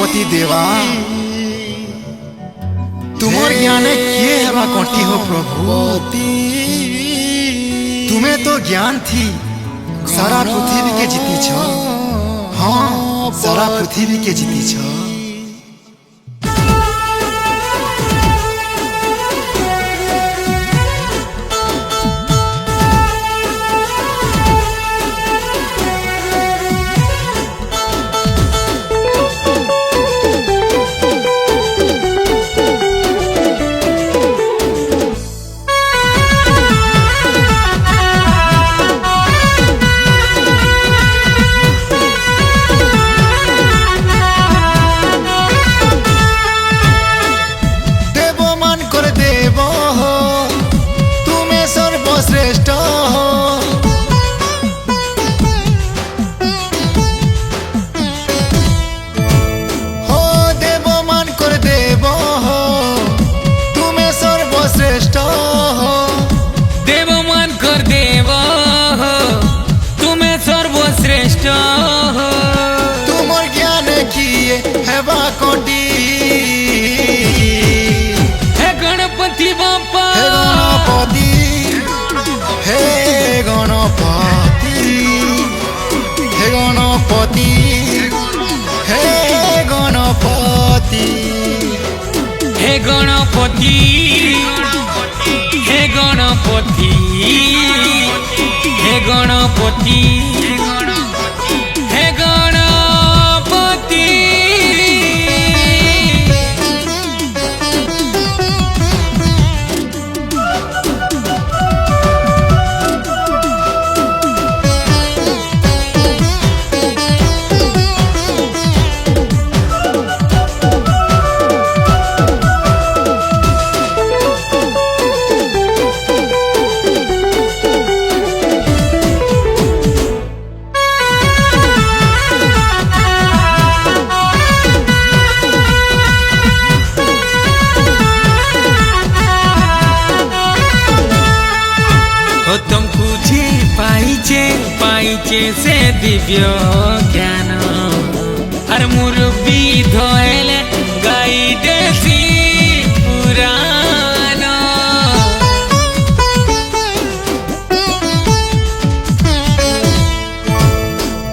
गणपति देवा तुमर ज्ञाने किए हेबा कंठी हो प्रभु। तुम्हें तो ज्ञान थी सारा पृथ्वी के जीती छ। हाँ सारा पृथ्वी के जीती छ। श्रेष्ठ हो देव मान कर देव हो तुम्हें सर्वश्रेष्ठ हो। देव मान कर देव हो तुम्हें सर्वश्रेष्ठ हो। तुमर ज्ञान किए हेबा कोटी हे गणपति बापा हे गणपति हे गणपति हे गणपति हे गणपति हे गणपति हे गणपति हे गणपति। तुमको जे पाइचे से दिव्य ज्ञान हर मुरबी धोएले गाई देसी पुराण।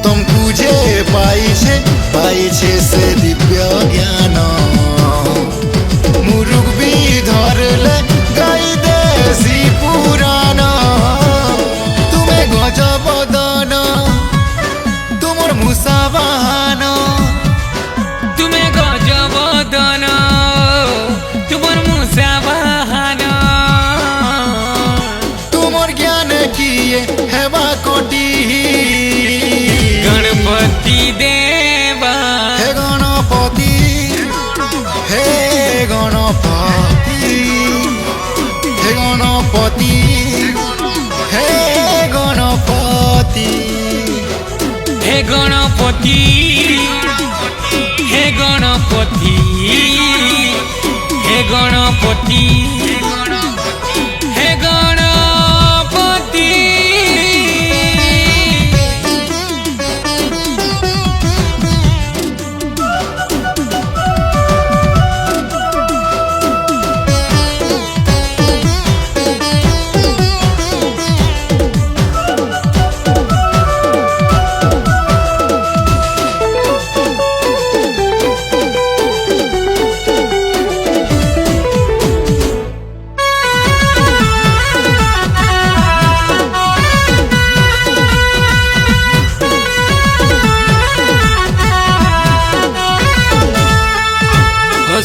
तुमको जे पाइचे से दिव्य ज्ञान मुरबी धरले गाई देसी पुराण। गजबदन तुमर मूसा वाहन तुम्हें गजबदन तुमर मूसा वाहन। तुमर ज्ञान किए हेबा कोटी गणपति देवा हे गणपति हे गणपति हे गणपति हे गणपति हे गणपति हे गणपति हे गणपति हे गणपति।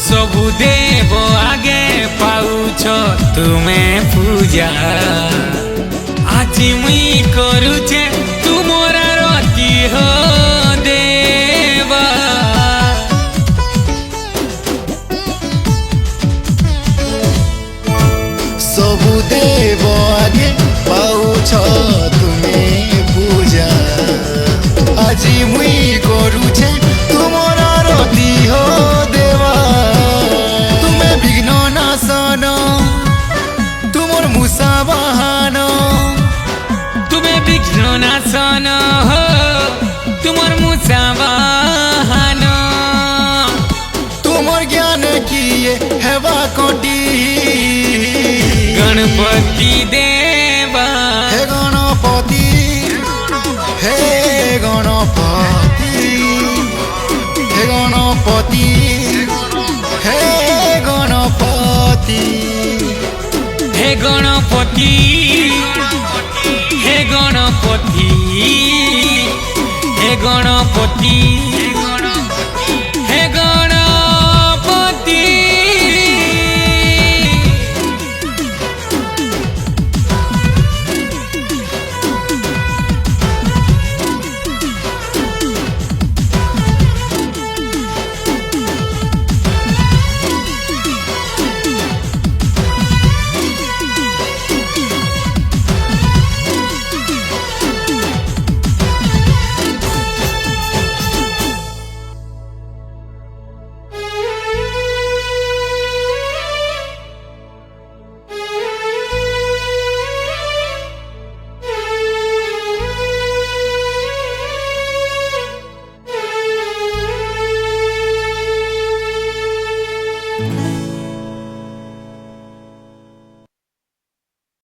सबु देव आगे पाउछ तुम्हें पूजा आज मुई करुचे तुमरा रति हो देवा। सबु देव आगे पाउछ तुम्हें पूजा आज मुई करुचे तुमरा रति हो देवा। तुम्हें विघ्न नाशन तुमर मूसा वाहन तुम्हें विघ्न नाशन हो तुमर मूसा वाहन। শক্তি দেবা হে গণপতি, হে গণপতি, হে গণপতি, হে গণপতি, হে গণপতি, হে গণপতি, হে গণপতি।